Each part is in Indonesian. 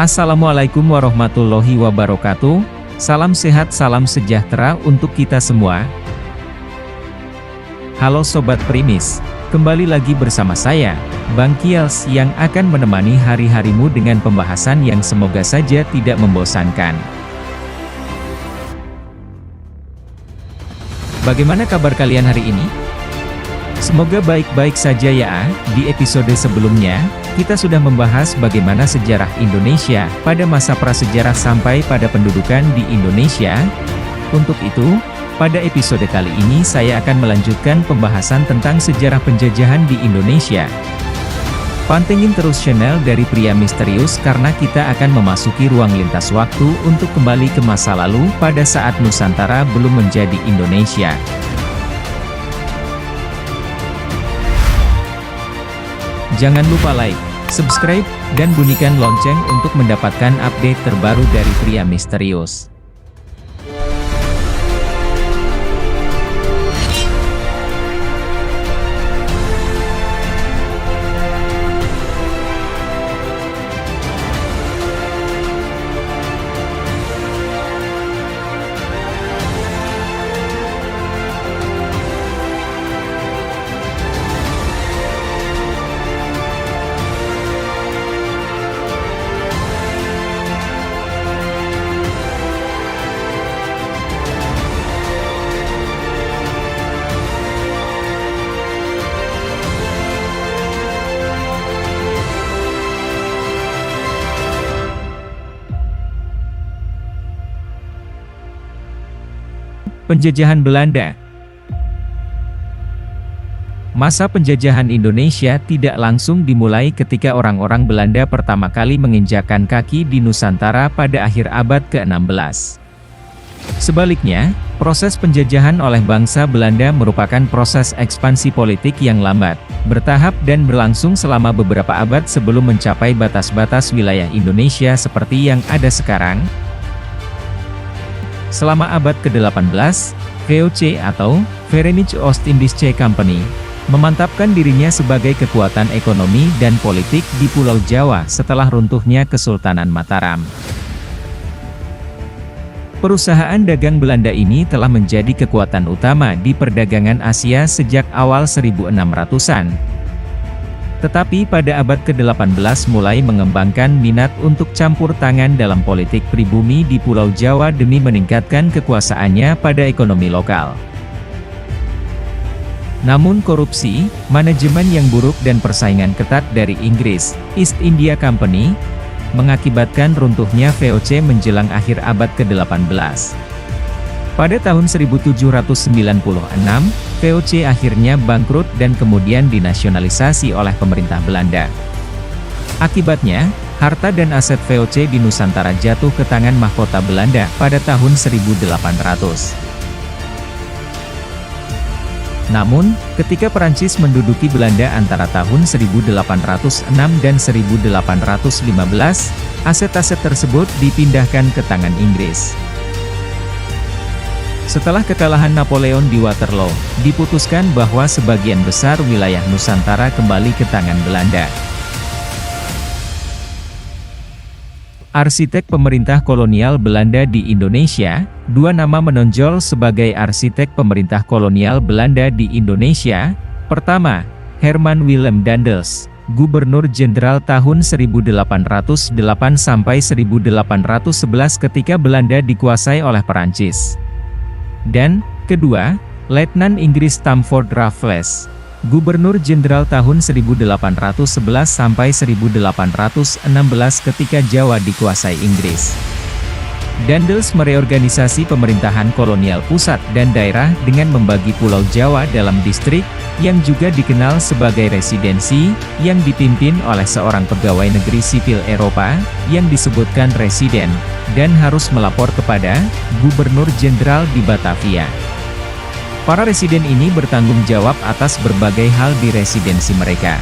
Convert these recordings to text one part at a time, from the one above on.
Assalamualaikum warahmatullahi wabarakatuh. Salam sehat, salam sejahtera untuk kita semua. Halo Sobat Primis, kembali lagi bersama saya, Bang Kiels, yang akan menemani hari-harimu dengan pembahasan yang semoga saja tidak membosankan. Bagaimana kabar kalian hari ini? Semoga baik-baik saja ya. Di episode sebelumnya, kita sudah membahas bagaimana sejarah Indonesia pada masa prasejarah sampai pada pendudukan di Indonesia. Untuk itu, pada episode kali ini saya akan melanjutkan pembahasan tentang sejarah penjajahan di Indonesia. Pantengin terus channel dari Pria Misterius karena kita akan memasuki ruang lintas waktu untuk kembali ke masa lalu pada saat Nusantara belum menjadi Indonesia. Jangan lupa like, subscribe, dan bunyikan lonceng untuk mendapatkan update terbaru dari Pria Misterius. Penjajahan Belanda. Masa penjajahan Indonesia tidak langsung dimulai ketika orang-orang Belanda pertama kali menginjakkan kaki di Nusantara pada akhir abad ke-16. Sebaliknya, proses penjajahan oleh bangsa Belanda merupakan proses ekspansi politik yang lambat, bertahap dan berlangsung selama beberapa abad sebelum mencapai batas-batas wilayah Indonesia seperti yang ada sekarang. Selama abad ke-18, VOC atau Verenigde Oost-Indische Compagnie memantapkan dirinya sebagai kekuatan ekonomi dan politik di Pulau Jawa setelah runtuhnya Kesultanan Mataram. Perusahaan dagang Belanda ini telah menjadi kekuatan utama di perdagangan Asia sejak awal 1600-an. Tetapi pada abad ke-18 mulai mengembangkan minat untuk campur tangan dalam politik pribumi di Pulau Jawa demi meningkatkan kekuasaannya pada ekonomi lokal. Namun korupsi, manajemen yang buruk dan persaingan ketat dari Inggris, East India Company, mengakibatkan runtuhnya VOC menjelang akhir abad ke-18. Pada tahun 1796, VOC akhirnya bangkrut dan kemudian dinasionalisasi oleh pemerintah Belanda. Akibatnya, harta dan aset VOC di Nusantara jatuh ke tangan mahkota Belanda pada tahun 1800. Namun, ketika Perancis menduduki Belanda antara tahun 1806 dan 1815, aset-aset tersebut dipindahkan ke tangan Inggris. Setelah kekalahan Napoleon di Waterloo, diputuskan bahwa sebagian besar wilayah Nusantara kembali ke tangan Belanda. Arsitek pemerintah kolonial Belanda di Indonesia, dua nama menonjol sebagai arsitek pemerintah kolonial Belanda di Indonesia. Pertama, Herman Willem Daendels, Gubernur Jenderal tahun 1808 sampai 1811 ketika Belanda dikuasai oleh Perancis. Dan, kedua, Letnan Inggris Stamford Raffles, Gubernur Jenderal tahun 1811 sampai 1816 ketika Jawa dikuasai Inggris. Daendels mereorganisasi pemerintahan kolonial pusat dan daerah dengan membagi Pulau Jawa dalam distrik, yang juga dikenal sebagai residensi, yang dipimpin oleh seorang pegawai negeri sipil Eropa, yang disebutkan residen, dan harus melapor kepada Gubernur Jenderal di Batavia. Para residen ini bertanggung jawab atas berbagai hal di residensi mereka,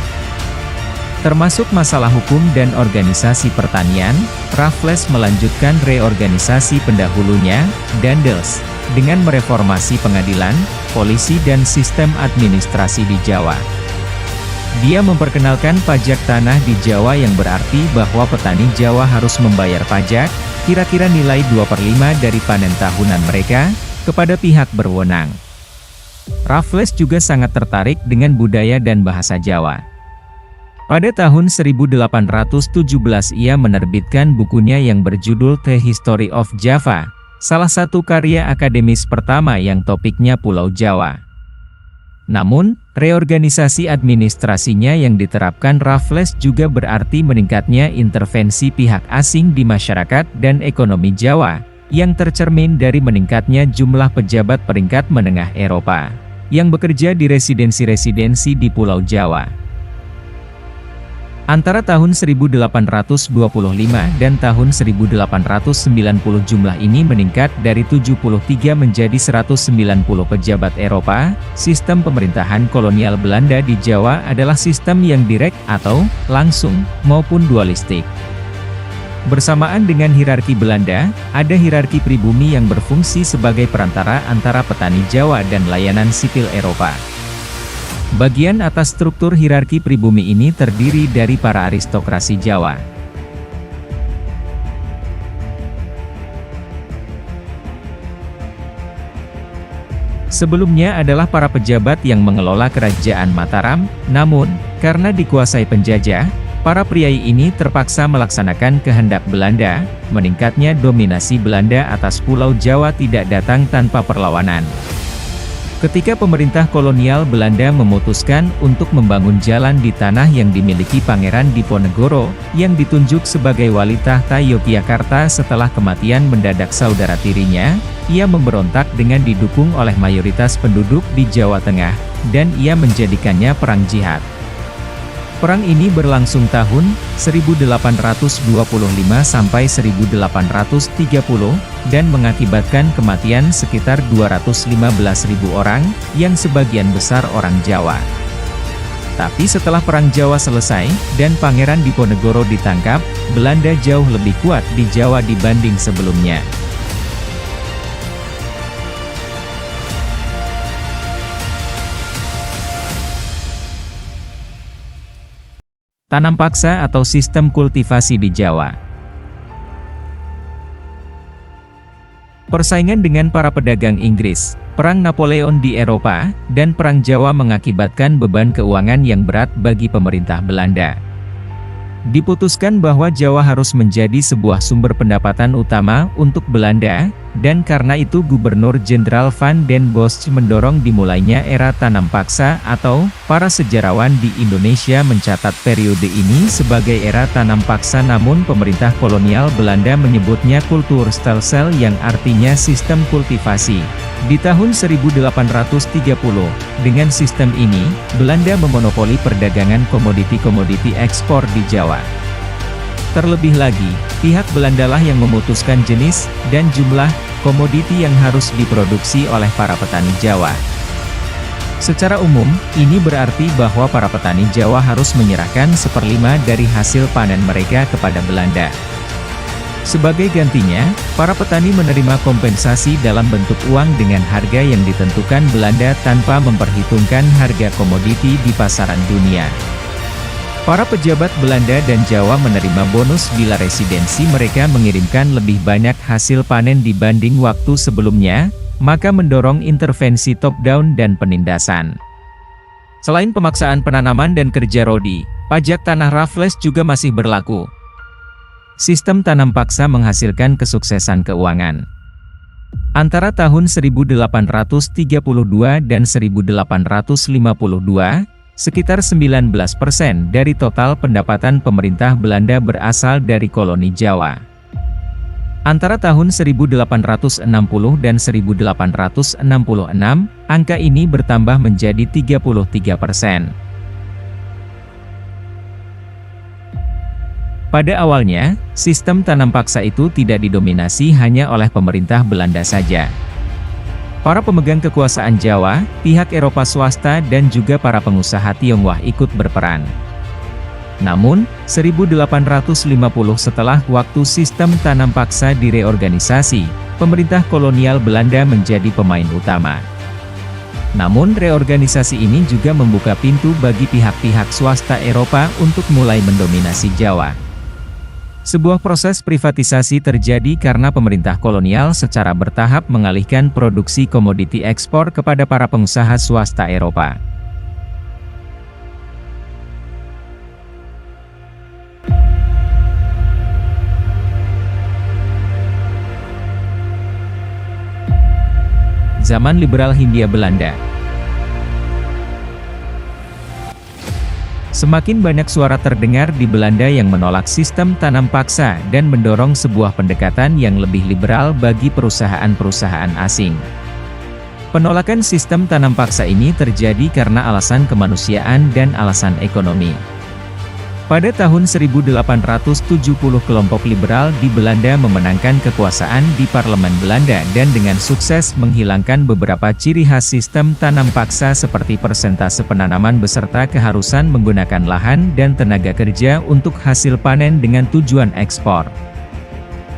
termasuk masalah hukum dan organisasi pertanian. Raffles melanjutkan reorganisasi pendahulunya, Daendels, dengan mereformasi pengadilan, polisi dan sistem administrasi di Jawa. Dia memperkenalkan pajak tanah di Jawa yang berarti bahwa petani Jawa harus membayar pajak, kira-kira nilai 2/5 dari panen tahunan mereka, kepada pihak berwenang. Raffles juga sangat tertarik dengan budaya dan bahasa Jawa. Pada tahun 1817 ia menerbitkan bukunya yang berjudul The History of Java, salah satu karya akademis pertama yang topiknya Pulau Jawa. Namun, reorganisasi administrasinya yang diterapkan Raffles juga berarti meningkatnya intervensi pihak asing di masyarakat dan ekonomi Jawa, yang tercermin dari meningkatnya jumlah pejabat peringkat menengah Eropa, yang bekerja di residensi-residensi di Pulau Jawa. Antara tahun 1825 dan tahun 1890 jumlah ini meningkat dari 73 menjadi 190 pejabat Eropa. Sistem pemerintahan kolonial Belanda di Jawa adalah sistem yang direct atau langsung, maupun dualistik. Bersamaan dengan hierarki Belanda, ada hierarki pribumi yang berfungsi sebagai perantara antara petani Jawa dan layanan sipil Eropa. Bagian atas struktur hierarki pribumi ini terdiri dari para aristokrasi Jawa. Sebelumnya adalah para pejabat yang mengelola kerajaan Mataram, namun, karena dikuasai penjajah, para priai ini terpaksa melaksanakan kehendak Belanda. Meningkatnya dominasi Belanda atas Pulau Jawa tidak datang tanpa perlawanan. Ketika pemerintah kolonial Belanda memutuskan untuk membangun jalan di tanah yang dimiliki Pangeran Diponegoro, yang ditunjuk sebagai wali tahta Yogyakarta setelah kematian mendadak saudara tirinya, ia memberontak dengan didukung oleh mayoritas penduduk di Jawa Tengah, dan ia menjadikannya perang jihad. Perang ini berlangsung tahun 1825 sampai 1830 dan mengakibatkan kematian sekitar 215.000 orang, yang sebagian besar orang Jawa. Tapi setelah Perang Jawa selesai, dan Pangeran Diponegoro ditangkap, Belanda jauh lebih kuat di Jawa dibanding sebelumnya. Tanam paksa atau sistem kultivasi di Jawa. Persaingan dengan para pedagang Inggris, Perang Napoleon di Eropa, dan Perang Jawa mengakibatkan beban keuangan yang berat bagi pemerintah Belanda. Diputuskan bahwa Jawa harus menjadi sebuah sumber pendapatan utama untuk Belanda, dan karena itu Gubernur Jenderal Van den Bosch mendorong dimulainya era tanam paksa atau, para sejarawan di Indonesia mencatat periode ini sebagai era tanam paksa, namun pemerintah kolonial Belanda menyebutnya kulturstelsel yang artinya sistem kultivasi. Di tahun 1830, dengan sistem ini, Belanda memonopoli perdagangan komoditi-komoditi ekspor di Jawa. Terlebih lagi, pihak Belandalah yang memutuskan jenis dan jumlah komoditi yang harus diproduksi oleh para petani Jawa. Secara umum, ini berarti bahwa para petani Jawa harus menyerahkan 1/5 dari hasil panen mereka kepada Belanda. Sebagai gantinya, para petani menerima kompensasi dalam bentuk uang dengan harga yang ditentukan Belanda tanpa memperhitungkan harga komoditi di pasaran dunia. Para pejabat Belanda dan Jawa menerima bonus bila residensi mereka mengirimkan lebih banyak hasil panen dibanding waktu sebelumnya, maka mendorong intervensi top-down dan penindasan. Selain pemaksaan penanaman dan kerja rodi, pajak tanah Raffles juga masih berlaku. Sistem tanam paksa menghasilkan kesuksesan keuangan. Antara tahun 1832 dan 1852, sekitar 19% dari total pendapatan pemerintah Belanda berasal dari koloni Jawa. Antara tahun 1860 dan 1866, angka ini bertambah menjadi 33%. Pada awalnya, sistem tanam paksa itu tidak didominasi hanya oleh pemerintah Belanda saja. Para pemegang kekuasaan Jawa, pihak Eropa swasta dan juga para pengusaha Tionghoa ikut berperan. Namun, 1850 setelah waktu sistem tanam paksa direorganisasi, pemerintah kolonial Belanda menjadi pemain utama. Namun reorganisasi ini juga membuka pintu bagi pihak-pihak swasta Eropa untuk mulai mendominasi Jawa. Sebuah proses privatisasi terjadi karena pemerintah kolonial secara bertahap mengalihkan produksi komoditi ekspor kepada para pengusaha swasta Eropa. Zaman liberal Hindia Belanda. Semakin banyak suara terdengar di Belanda yang menolak sistem tanam paksa dan mendorong sebuah pendekatan yang lebih liberal bagi perusahaan-perusahaan asing. Penolakan sistem tanam paksa ini terjadi karena alasan kemanusiaan dan alasan ekonomi. Pada tahun 1870 kelompok liberal di Belanda memenangkan kekuasaan di parlemen Belanda dan dengan sukses menghilangkan beberapa ciri khas sistem tanam paksa seperti persentase penanaman beserta keharusan menggunakan lahan dan tenaga kerja untuk hasil panen dengan tujuan ekspor.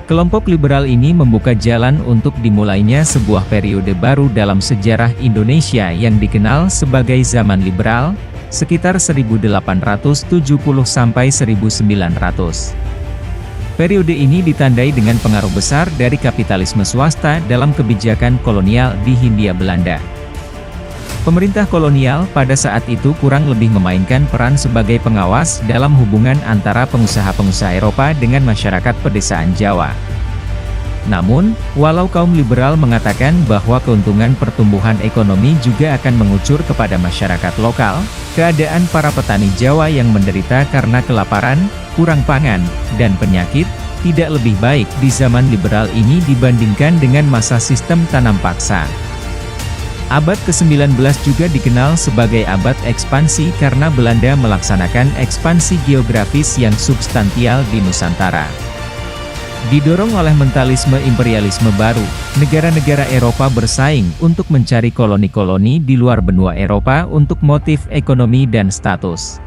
Kelompok liberal ini membuka jalan untuk dimulainya sebuah periode baru dalam sejarah Indonesia yang dikenal sebagai zaman liberal, sekitar 1870 sampai 1900. Periode ini ditandai dengan pengaruh besar dari kapitalisme swasta dalam kebijakan kolonial di Hindia Belanda. Pemerintah kolonial pada saat itu kurang lebih memainkan peran sebagai pengawas dalam hubungan antara pengusaha-pengusaha Eropa dengan masyarakat pedesaan Jawa. Namun, walau kaum liberal mengatakan bahwa keuntungan pertumbuhan ekonomi juga akan mengucur kepada masyarakat lokal, keadaan para petani Jawa yang menderita karena kelaparan, kurang pangan, dan penyakit, tidak lebih baik di zaman liberal ini dibandingkan dengan masa sistem tanam paksa. Abad ke-19 juga dikenal sebagai abad ekspansi karena Belanda melaksanakan ekspansi geografis yang substansial di Nusantara. Didorong oleh mentalisme imperialisme baru, negara-negara Eropa bersaing untuk mencari koloni-koloni di luar benua Eropa untuk motif ekonomi dan status.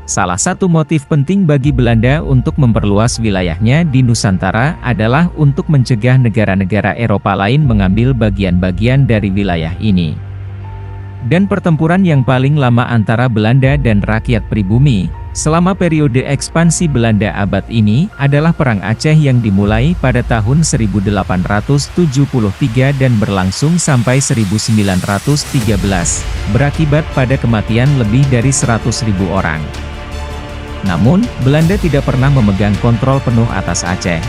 Salah satu motif penting bagi Belanda untuk memperluas wilayahnya di Nusantara adalah untuk mencegah negara-negara Eropa lain mengambil bagian-bagian dari wilayah ini. Dan pertempuran yang paling lama antara Belanda dan rakyat pribumi, selama periode ekspansi Belanda abad ini, adalah Perang Aceh yang dimulai pada tahun 1873 dan berlangsung sampai 1913, berakibat pada kematian lebih dari 100.000 orang. Namun, Belanda tidak pernah memegang kontrol penuh atas Aceh.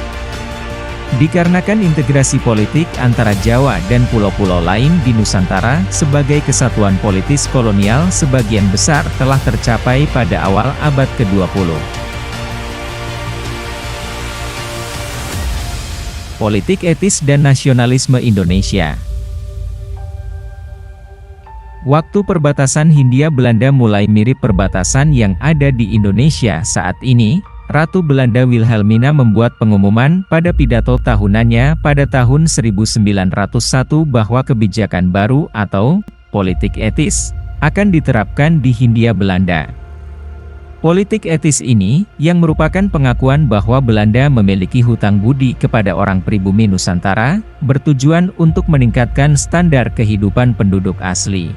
Dikarenakan integrasi politik antara Jawa dan pulau-pulau lain di Nusantara sebagai kesatuan politis kolonial sebagian besar telah tercapai pada awal abad ke-20. Politik etis dan nasionalisme Indonesia. Waktu perbatasan Hindia Belanda mulai mirip perbatasan yang ada di Indonesia saat ini. Ratu Belanda Wilhelmina membuat pengumuman pada pidato tahunannya pada tahun 1901 bahwa kebijakan baru atau politik etis akan diterapkan di Hindia Belanda. Politik etis ini, yang merupakan pengakuan bahwa Belanda memiliki hutang budi kepada orang pribumi Nusantara, bertujuan untuk meningkatkan standar kehidupan penduduk asli.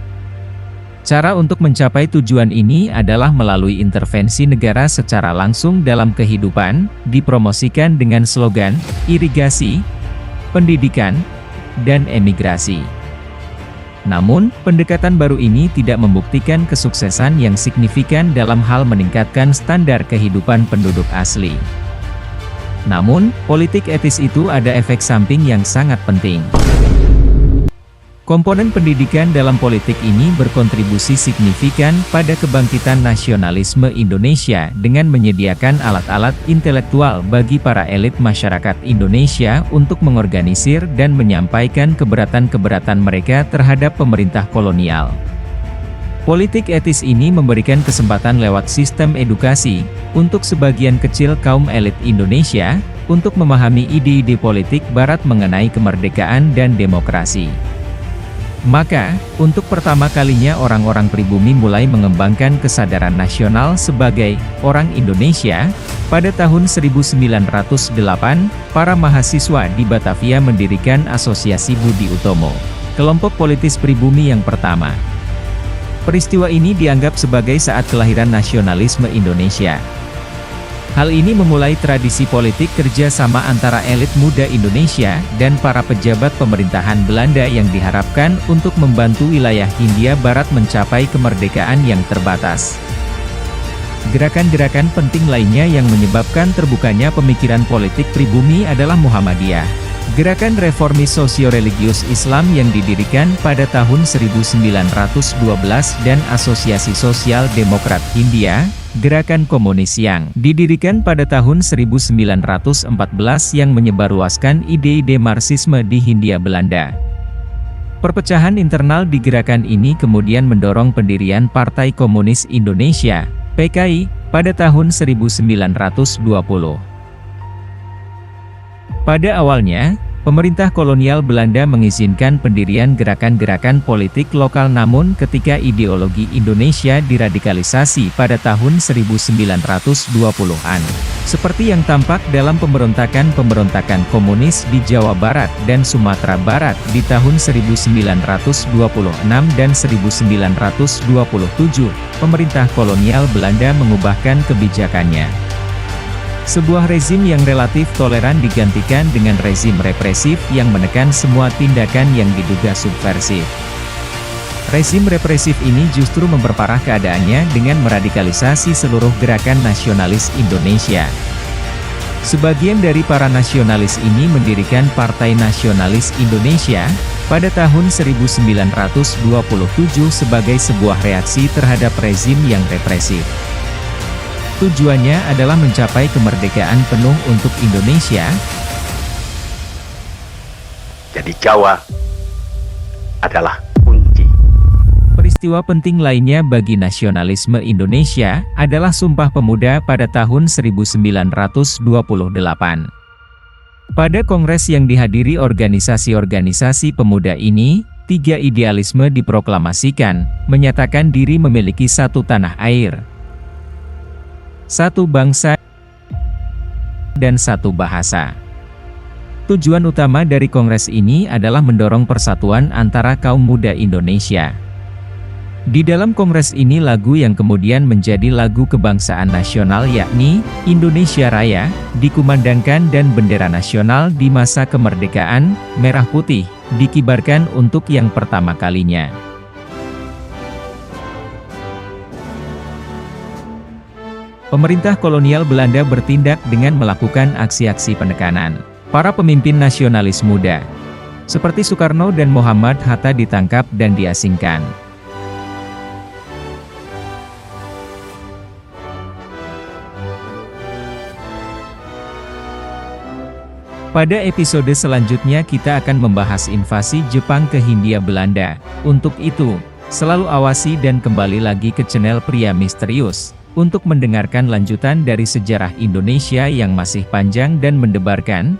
Cara untuk mencapai tujuan ini adalah melalui intervensi negara secara langsung dalam kehidupan, dipromosikan dengan slogan, irigasi, pendidikan, dan emigrasi. Namun, pendekatan baru ini tidak membuktikan kesuksesan yang signifikan dalam hal meningkatkan standar kehidupan penduduk asli. Namun, politik etis itu ada efek samping yang sangat penting. Komponen pendidikan dalam politik ini berkontribusi signifikan pada kebangkitan nasionalisme Indonesia dengan menyediakan alat-alat intelektual bagi para elit masyarakat Indonesia untuk mengorganisir dan menyampaikan keberatan-keberatan mereka terhadap pemerintah kolonial. Politik etis ini memberikan kesempatan lewat sistem edukasi, untuk sebagian kecil kaum elit Indonesia, untuk memahami ide-ide politik Barat mengenai kemerdekaan dan demokrasi. Maka, untuk pertama kalinya orang-orang pribumi mulai mengembangkan kesadaran nasional sebagai orang Indonesia. Pada tahun 1908, para mahasiswa di Batavia mendirikan Asosiasi Budi Utomo. kelompok politis pribumi yang pertama. Peristiwa ini dianggap sebagai saat kelahiran nasionalisme Indonesia. Hal ini memulai tradisi politik kerjasama antara elit muda Indonesia dan para pejabat pemerintahan Belanda yang diharapkan untuk membantu wilayah Hindia Barat mencapai kemerdekaan yang terbatas. Gerakan-gerakan penting lainnya yang menyebabkan terbukanya pemikiran politik pribumi adalah Muhammadiyah, gerakan reformis sosio-religius Islam yang didirikan pada tahun 1912 dan Asosiasi Sosial Demokrat Hindia, gerakan komunis yang didirikan pada tahun 1914 yang menyebarluaskan ide-ide Marxisme di Hindia Belanda. Perpecahan internal di gerakan ini kemudian mendorong pendirian Partai Komunis Indonesia, PKI, pada tahun 1920. Pada awalnya, pemerintah kolonial Belanda mengizinkan pendirian gerakan-gerakan politik lokal, namun ketika ideologi Indonesia diradikalisasi pada tahun 1920-an, seperti yang tampak dalam pemberontakan komunis di Jawa Barat dan Sumatera Barat di tahun 1926 dan 1927, pemerintah kolonial Belanda mengubahkan kebijakannya. Sebuah rezim yang relatif toleran digantikan dengan rezim represif yang menekan semua tindakan yang diduga subversif. Rezim represif ini justru memperparah keadaannya dengan meradikalisasi seluruh gerakan nasionalis Indonesia. Sebagian dari para nasionalis ini mendirikan Partai Nasionalis Indonesia pada tahun 1927 sebagai sebuah reaksi terhadap rezim yang represif. Tujuannya adalah mencapai kemerdekaan penuh untuk Indonesia. Jadi Jawa adalah kunci. Peristiwa penting lainnya bagi nasionalisme Indonesia adalah Sumpah Pemuda pada tahun 1928. Pada kongres yang dihadiri organisasi-organisasi pemuda ini, 3 idealisme diproklamasikan, menyatakan diri memiliki satu tanah air, satu bangsa, dan satu bahasa. Tujuan utama dari kongres ini adalah mendorong persatuan antara kaum muda Indonesia. Di dalam kongres ini lagu yang kemudian menjadi lagu kebangsaan nasional yakni Indonesia Raya, dikumandangkan dan bendera nasional di masa kemerdekaan, merah putih, dikibarkan untuk yang pertama kalinya. Pemerintah kolonial Belanda bertindak dengan melakukan aksi-aksi penekanan. Para pemimpin nasionalis muda, seperti Soekarno dan Muhammad Hatta ditangkap dan diasingkan. Pada episode selanjutnya kita akan membahas invasi Jepang ke Hindia Belanda. Untuk itu, selalu awasi dan kembali lagi ke channel Pria Misterius untuk mendengarkan lanjutan dari sejarah Indonesia yang masih panjang dan mendebarkan.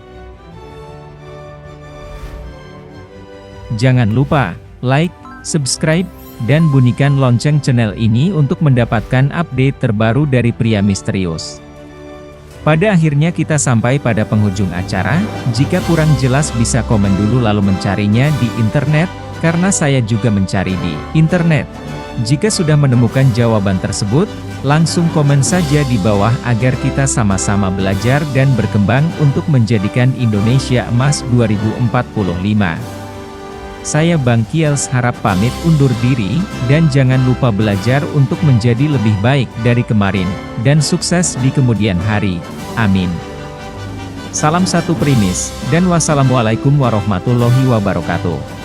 Jangan lupa like, subscribe, dan bunyikan lonceng channel ini untuk mendapatkan update terbaru dari Pria Misterius. Pada akhirnya kita sampai pada penghujung acara. Jika kurang jelas bisa komen dulu lalu mencarinya di internet, karena saya juga mencari di internet. Jika sudah menemukan jawaban tersebut, langsung komen saja di bawah agar kita sama-sama belajar dan berkembang untuk menjadikan Indonesia Emas 2045. Saya Bang Kiels harap pamit undur diri, dan jangan lupa belajar untuk menjadi lebih baik dari kemarin, dan sukses di kemudian hari. Amin. Salam satu Primis, dan wassalamualaikum warahmatullahi wabarakatuh.